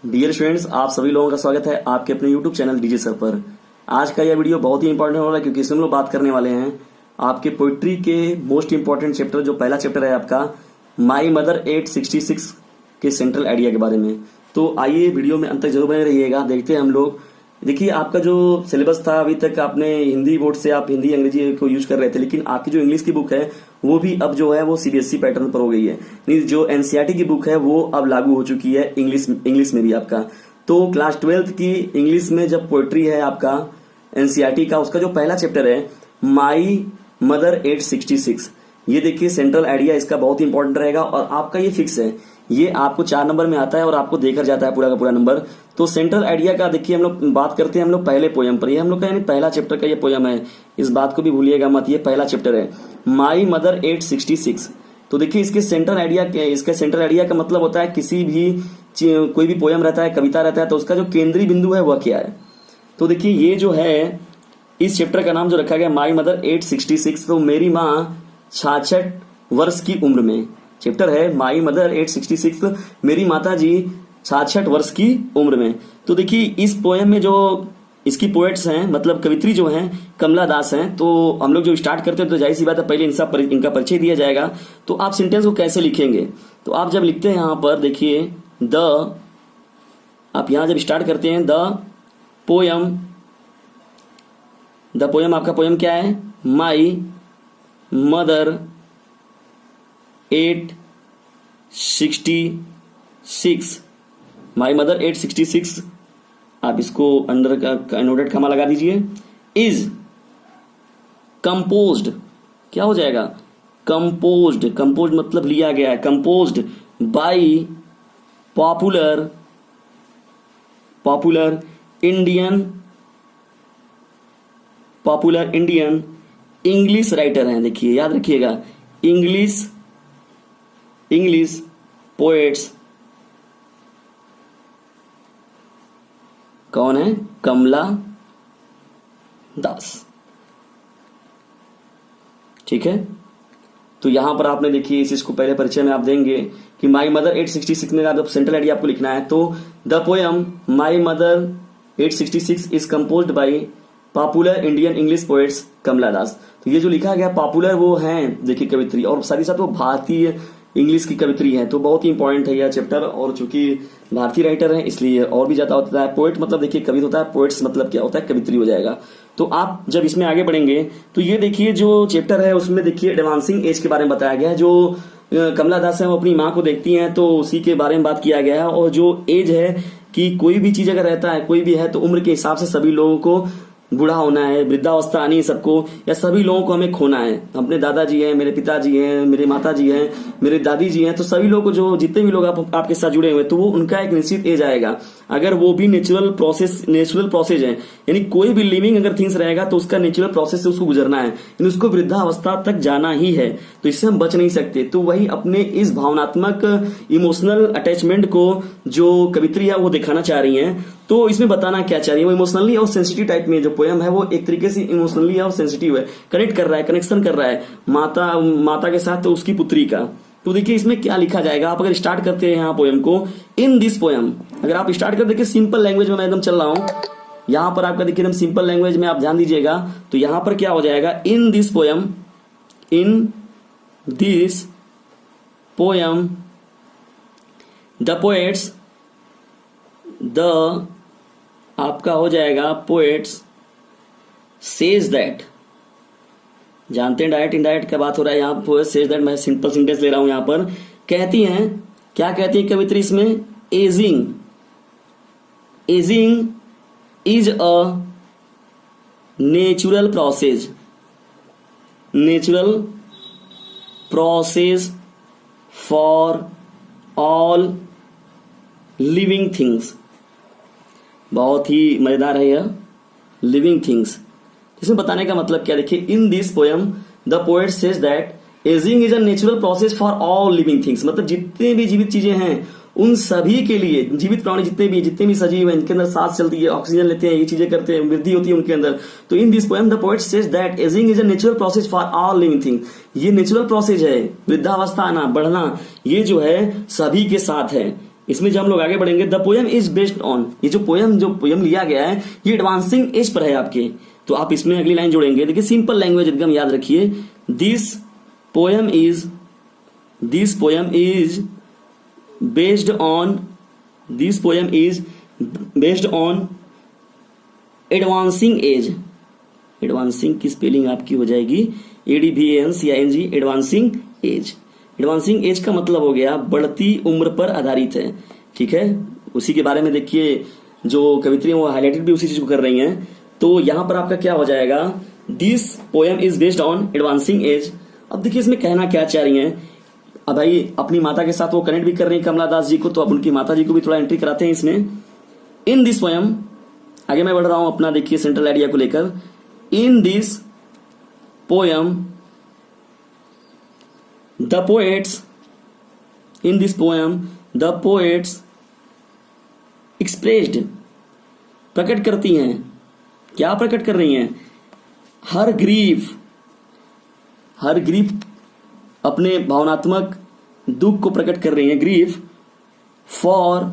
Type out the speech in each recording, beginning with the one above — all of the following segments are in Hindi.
डियर स्टूडेंट्स, आप सभी लोगों का स्वागत है आपके अपने यूट्यूब चैनल डीजे सर पर। आज का यह वीडियो बहुत ही इंपॉर्टेंट हो रहा है क्योंकि इसमें हम लोग बात करने वाले हैं आपके पोइट्री के मोस्ट इंपॉर्टेंट चैप्टर, जो पहला चैप्टर है आपका माई मदर 866 के सेंट्रल आइडिया के बारे में। तो आइए वीडियो में अंत तक जरूर बने रहिएगा। देखते हैं हम लोग। देखिए, आपका जो सिलेबस था अभी तक आपने हिंदी बोर्ड से आप हिंदी अंग्रेजी को यूज कर रहे थे, लेकिन आपकी जो इंग्लिश की बुक है वो भी अब जो है वो सीबीएसई पैटर्न पर हो गई है। जो एनसीईआरटी की बुक है वो अब लागू हो चुकी है इंग्लिश में भी आपका। तो क्लास 12th की इंग्लिश में जब पोएट्री है आपका एनसीईआरटी का, उसका जो पहला चैप्टर है माई मदर 866, ये देखिए सेंट्रल आइडिया इसका बहुत ही इंपॉर्टेंट रहेगा और आपका ये फिक्स है, ये आपको 4 नंबर में आता है और आपको देकर जाता है पूरा का पूरा नंबर। तो सेंट्रल आइडिया का देखिए हम लोग बात करते हैं हम लोग पहले पोयम पर। ये हम लोग का यानी पहला चैप्टर का ये पोयम है, इस बात को भी भूलिएगा मत, ये पहला चैप्टर है माई मदर 866। तो देखिए इसके सेंट्रल आइडिया क्या है। इसका सेंट्रल आइडिया का मतलब होता है किसी भी कोई भी पोयम रहता है, कविता रहता है, तो उसका जो केंद्रीय बिंदु है वह क्या है। तो देखिए ये जो है इस चैप्टर का नाम जो रखा गया माई मदर 866, तो मेरी माँ 66 वर्ष की उम्र में। चैप्टर है माई मदर 866, मेरी माता जी 66 वर्ष की उम्र में। तो देखिए इस पोयम में जो इसकी पोएट्स हैं, मतलब कवित्री जो हैं कमला दास हैं। तो हम लोग जो स्टार्ट करते हैं तो जाहिर सी बात है पहले इनका परिचय दिया जाएगा। तो आप सेंटेंस को कैसे लिखेंगे, तो आप जब लिखते हैं यहाँ पर देखिए आप यहाँ जब स्टार्ट करते हैं द पोयम आपका पोयम क्या है, माई मदर 866, माई मदर 866, आप इसको अंडर का नोटेड कमा लगा दीजिए। इज कंपोज्ड, क्या हो जाएगा, कंपोज्ड मतलब लिया गया है, composed by popular Indian English writer हैं। देखिए याद रखिएगा, इंग्लिश पोएट्स कौन है, कमला दास। ठीक है, तो यहां पर आपने देखिए इस चीज को पहले परिचय में आप देंगे कि माई मदर 866 में जब सेंट्रल आइडिया आपको लिखना है तो the poem my mother 866 is composed by popular Indian English poets Kamala Das. तो ये जो लिखा गया पॉपुलर वो हैं देखिए कवित्री, और साथ ही साथ वो भारतीय इंग्लिश की कवित्री है। तो बहुत ही इंपॉर्टेंट है यह चैप्टर, और चूंकि भारतीय राइटर है इसलिए और भी ज्यादा होता है। पोएट मतलब देखिए कवि होता है, पोएट्स मतलब क्या होता है, कवित्री हो जाएगा। तो आप जब इसमें आगे बढ़ेंगे तो ये देखिए जो चैप्टर है उसमें देखिए एडवांसिंग एज के बारे में बताया गया है। जो कमला दास है वो अपनी माँ को देखती हैं तो उसी के बारे में बात किया गया है। और जो एज है कि कोई भी चीज अगर रहता है, कोई भी है, तो उम्र के हिसाब से सभी लोगों को बूढ़ा होना है, वृद्धावस्था आनी है सबको, या सभी लोगों को हमें खोना है। अपने दादाजी हैं, मेरे पिताजी हैं, मेरे माताजी हैं, मेरे दादी जी हैं, तो सभी लोगों को जो जितने भी लोग आपके साथ जुड़े हुए तो वो उनका एक निश्चित एज आएगा। अगर वो भी नेचुरल प्रोसेस है, यानी कोई भी लिविंग अगर थिंग्स रहेगा तो उसका नेचुरल प्रोसेस से उसको गुजरना है, यानी उसको वृद्धावस्था तक जाना ही है। तो इससे हम बच नहीं सकते। तो वही अपने इस भावनात्मक इमोशनल अटैचमेंट को जो कवित्री है वो दिखाना चाह रही हैं। तो इसमें बताना क्या चाह रही है, वो इमोशनली और सेंसिटिव टाइप में जो पोयम है वो एक तरीके से इमोशनली और सेंसिटिव है, कनेक्ट कर रहा है, कनेक्शन कर रहा है माता के साथ तो उसकी पुत्री का। तो देखिए इसमें क्या लिखा जाएगा। आप अगर स्टार्ट करते हैं यहाँ पोयम को, इन दिस पोयम, अगर आप स्टार्ट कर देखिए सिंपल लैंग्वेज में मैं एकदम चल रहा हूं, यहाँ पर आपका देखिए एकदम सिंपल लैंग्वेज में आप ध्यान दीजिएगा। तो यहाँ पर क्या हो जाएगा, in this poem the poets, the आपका हो जाएगा पोएट्स सेज दैट, जानते हैं डायरेक्ट इनडायरेक्ट क्या बात हो रहा है यहाँ पर। सेज दैट मैं सिंपल सेंटेंस ले रहा हूं, यहाँ पर कहती हैं, क्या कहती है कवित्री इसमें, ageing is a natural process for all living things. बहुत ही मजेदार है यह लिविंग थिंग्स। इसमें बताने का मतलब क्या, देखिए in this poem the poet says that ageing is a natural process for all living things, मतलब जितने भी जीवित चीजें हैं उन सभी के लिए, जीवित प्राणी जितने भी सजीव हैं, इनके अंदर सांस चलती है, ऑक्सीजन लेते हैं, ये चीजें करते हैं, वृद्धि होती है उनके अंदर। तो इन this poem the poet says that ageing is a natural process for all living thing, ये नेचुरल प्रोसेस है, वृद्धावस्था आना, बढ़ना, ये जो है सभी के साथ है, इसमें जब हम लोग आगे बढ़ेंगे, the poem is based on, ये जो पोएम लिया गया है ये एडवांसिंग एज पर है आपके, तो आप इसमें अगली लाइन जोड़ेंगे। देखिए सिंपल लैंग्वेज एकदम याद रखिए, this poem is based on, this poem is based on advancing as. Advancing की स्पेलिंग आपकी हो जाएगी ADVANCING, advancing as. Advancing as का मतलब हो गया बढ़ती उम्र पर आधारित है, ठीक है। उसी के बारे में देखिए जो कवित्री वो हाईलाइटेड भी उसी चीज को कर रही हैं। तो यहां पर आपका क्या हो जाएगा, this poem is based on advancing as. अब देखिए इसमें कहना क्या चाह रही हैं, अब भाई अपनी माता के साथ वो कनेक्ट भी कर रही है कमला दास जी को, तो अब उनकी माता जी को भी थोड़ा एंट्री कराते हैं इसमें। इन दिस पोएम, आगे मैं बढ़ रहा हूं अपना, देखिए सेंट्रल आइडिया को लेकर। इन this poem the poets expressed, प्रकट करती हैं, क्या प्रकट कर रही हैं, हर ग्रीफ अपने भावनात्मक दुख को प्रकट कर रही हैं, grief for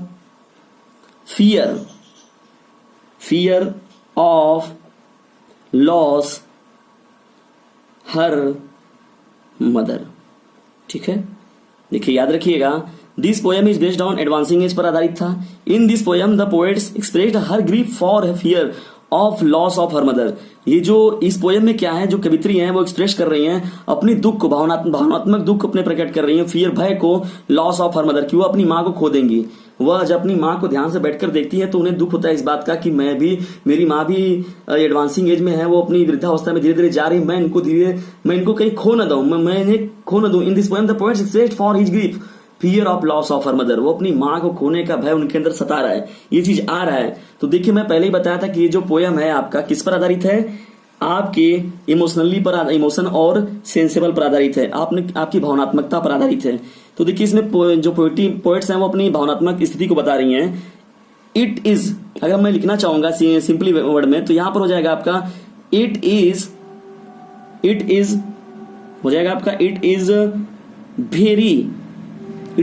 fear of loss her mother, ठीक है। देखिए याद रखिएगा, this poem is based on advancing age पर आधारित था। In this poem the poets expressed her grief for fear of loss of her mother. ये जो इस पोएम में क्या है, जो कवित्री हैं वो एक्सप्रेस कर रही हैं अपनी दुख को, भावनात्मक दुख अपने प्रकट कर रही हैं, फियर भय को, लॉस ऑफ हर मदर कि वो अपनी माँ को खो देंगी। वह जब अपनी माँ को ध्यान से बैठकर देखती है तो उन्हें दुख होता है इस बात का कि मेरी माँ भी एडवांसिंग एज में है, वो अपनी वृद्धावस्था में धीरे धीरे जा रही, मैं इनको कहीं खो न दूं, मैं इन्हें खो न दूं। इन this poem the poets expressed for his grief fear of loss of her mother, वो अपनी माँ को खोने का भय उनके अंदर सता रहा है, ये चीज आ रहा है। तो देखिए मैं पहले ही बताया था कि ये जो पोएम है आपका किस पर आधारित है, आपके इमोशन और सेंसेबल पर आधारित है, आपकी भावनात्मकता पर आधारित है। तो देखिए इसमें जो पोएट्स हैं वो अपनी भावनात्मक स्थिति को बता रही हैं। इट इज, अगर मैं लिखना चाहूंगा सिंपली वर्ड में, तो यहां पर हो जाएगा आपका इट इज हो जाएगा आपका इट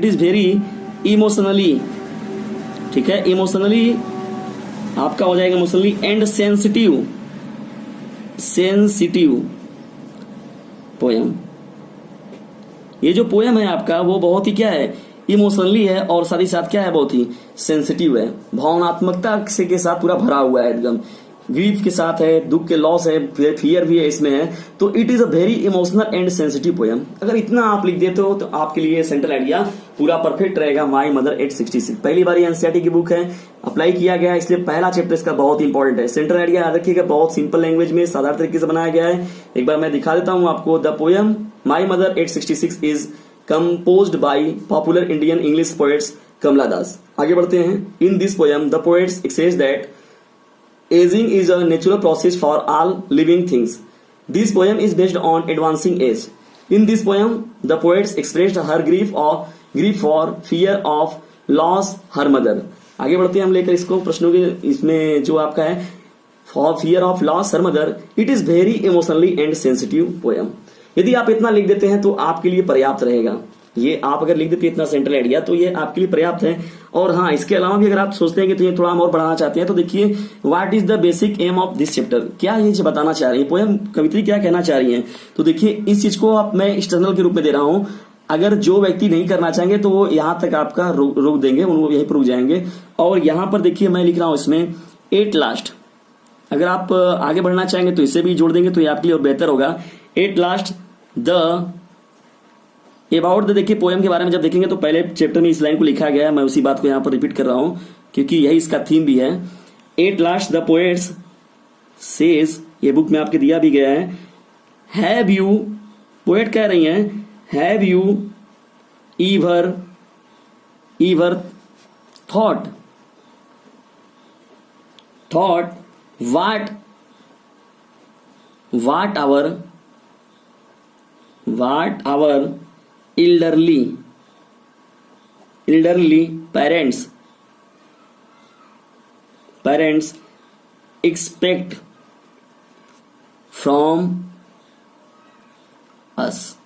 इज वेरी इमोशनली, ठीक है। इमोशनली आपका हो जाएगा इमोशनली एंड सेंसिटिव पोएम। ये जो पोएम है आपका वो बहुत ही क्या है, इमोशनली है और साथ ही साथ क्या है, बहुत ही सेंसिटिव है, भावनात्मकता से के साथ पूरा भरा हुआ है, एकदम ग्रीफ के साथ है, दुख के लॉस है, फियर भी है इसमें है। तो it is a very emotional and sensitive poem. अगर इतना आप लिख देते हो तो आपके लिए सेंट्रल आइडिया पूरा परफेक्ट रहेगा। माई मदर 866 पहली बार एनसीईआरटी की बुक है, अप्लाई किया गया है, इसलिए पहला चैप्टर इसका बहुत इंपॉर्टेंट है। सेंट्रल आइडिया याद रखिएगा, बहुत सिंपल लैंग्वेज में साधारण तरीके से बनाया गया है। एक बार मैं दिखा देता हूं आपको। The poem my mother 866 is composed by popular Indian English poets Kamala Das. आगे बढ़ते हैं। In this poem the poets express that aging is a natural process for all living things. This poem is based on advancing age. In this poem, the poets expressed her grief for fear of loss her mother. आगे बढ़ते हैं हम लेकर इसको प्रश्नों के, इसमें जो आपका है for fear of loss her mother, it is very emotionally and sensitive poem. यदि आप इतना लिख देते हैं तो आपके लिए पर्याप्त रहेगा। ये आप अगर लिख देते हैं इतना सेंट्रल आइडिया तो ये आपके लिए पर्याप्त है। और हाँ, इसके अलावा भी अगर आप सोचते हैं कि तो ये थोड़ा हम और बढ़ाना चाहते हैं तो देखिए, what is the basic aim of this chapter, क्या ये बताना चाह रही है पोएम, कवित्री क्या कहना चाह रही है। तो देखिए इस चीज को आप मैं एक्सटर्नल के रूप में दे रहा हूं। अगर जो व्यक्ति नहीं करना चाहेंगे तो वो यहां तक आपका रोक देंगे, उनको यहीं पर रुक जाएंगे। और यहां पर देखिए मैं लिख रहा हूं इसमें एट लास्ट, अगर आप आगे बढ़ना चाहेंगे तो इसे भी जोड़ देंगे तो ये आपके लिए और बेहतर होगा। Eight last the about the, देखिए पोएम के बारे में जब देखेंगे तो पहले चैप्टर में इस लाइन को लिखा गया है, मैं उसी बात को यहां पर रिपीट कर रहा हूं क्योंकि यही इसका थीम भी है। Eight last the poets says, ये बुक में आपके दिया भी गया है, हैव यू, पोएट कह रही हैं, have you ईवर thought what our elderly parents expect from us।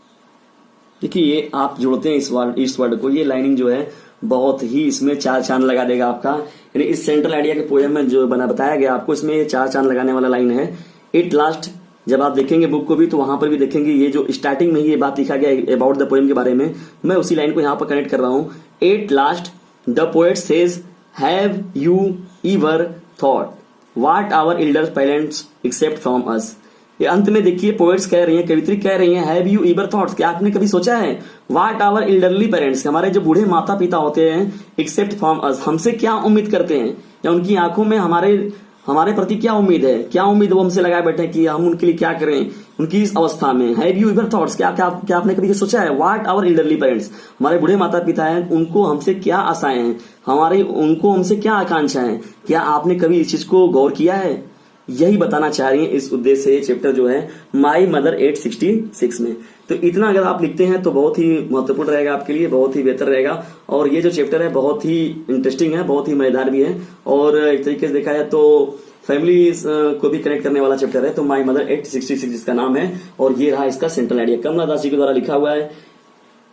देखिए ये आप जोड़ते हैं इस वर्ड को, ये लाइनिंग जो है बहुत ही इसमें 4 चांद लगा देगा आपका। यानी इस सेंट्रल आइडिया के पोएम में जो बताया गया आपको, इसमें ये 4 चांद लगाने वाला लाइन है। एट लास्ट जब आप देखेंगे बुक को भी तो वहां पर भी देखेंगे ये जो स्टार्टिंग में ही ये बात लिखा गया अबाउट द पोएम के बारे में, मैं उसी लाइन को यहाँ पर कनेक्ट कर रहा हूँ। At last the poet says have you ever thought what our elder parents except from us. ये अंत में देखिए पोएट्स कह रही हैं, कवित्री कह रही हैं, हैव यू एवर थॉट्स, क्या आपने कभी सोचा है, व्हाट आवर एल्डरली पेरेंट्स, हमारे जो बूढ़े माता पिता होते हैं, एक्सेप्ट फ्रॉम अस, हमसे क्या उम्मीद करते हैं, या उनकी आंखों में हमारे प्रति क्या उम्मीद है, क्या उम्मीद वो हमसे लगाए बैठे कि हम उनके लिए क्या करें उनकी इस अवस्था में। हैव यू एवर थॉट्स, क्या आपने कभी सोचा है, व्हाट आवर एल्डरली पेरेंट्स, हमारे बूढ़े माता पिता हैं, उनको हमसे क्या आशाएं हैं, उनको हमसे क्या आकांक्षाएं हैं, क्या आपने कभी इस चीज को गौर किया है। यही बताना चाह रही है इस उद्देश्य से ये चैप्टर जो है माई मदर 866 में। तो इतना अगर आप लिखते हैं तो बहुत ही महत्वपूर्ण रहेगा आपके लिए, बहुत ही बेहतर रहेगा। और ये जो चैप्टर है बहुत ही इंटरेस्टिंग है, बहुत ही मजेदार भी है, और एक तरीके से देखा जाए तो फैमिली को भी कनेक्ट करने वाला चैप्टर है। तो माई मदर 866 जिसका नाम है, और ये रहा इसका सेंट्रल आइडिया, कमला दास जी के द्वारा लिखा हुआ है।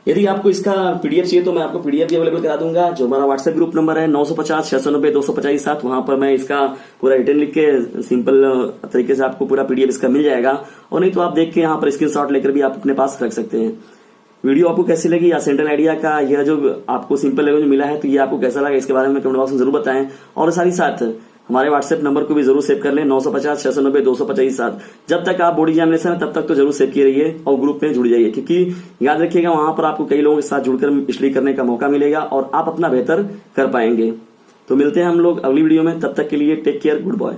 यदि आपको इसका पीडीएफ चाहिए तो मैं आपको पीडीएफ भी अवेलेबल करा दूंगा। जो हमारा व्हाट्सएप ग्रुप नंबर है 950-690-250-7, वहां पर मैं इसका पूरा रिटर्न लिख के सिंपल तरीके से आपको पूरा पीडीएफ इसका मिल जाएगा। और नहीं तो आप देख के यहाँ पर स्क्रीनशॉट लेकर भी आप अपने पास रख सकते हैं। वीडियो आपको कैसी लगी, या सेंट्रल आइडिया का यह जो आपको सिंपल लेवल मिला है तो ये आपको कैसा लगा, इसके बारे में कमेंट बॉक्स में जरूर बताएं। और साथ ही साथ हमारे व्हाट्सएप नंबर को भी जरूर सेव कर लें 950-690-250-7। जब तक आप बोर्ड एग्जामिनेशन है तब तक तो जरूर सेव किए रहिए और ग्रुप में जुड़ जाइए, क्योंकि याद रखिएगा वहां पर आपको कई लोगों के साथ जुड़कर स्टडी करने का मौका मिलेगा और आप अपना बेहतर कर पाएंगे। तो मिलते हैं हम लोग अगली वीडियो में, तब तक के लिए टेक केयर, गुड बॉय।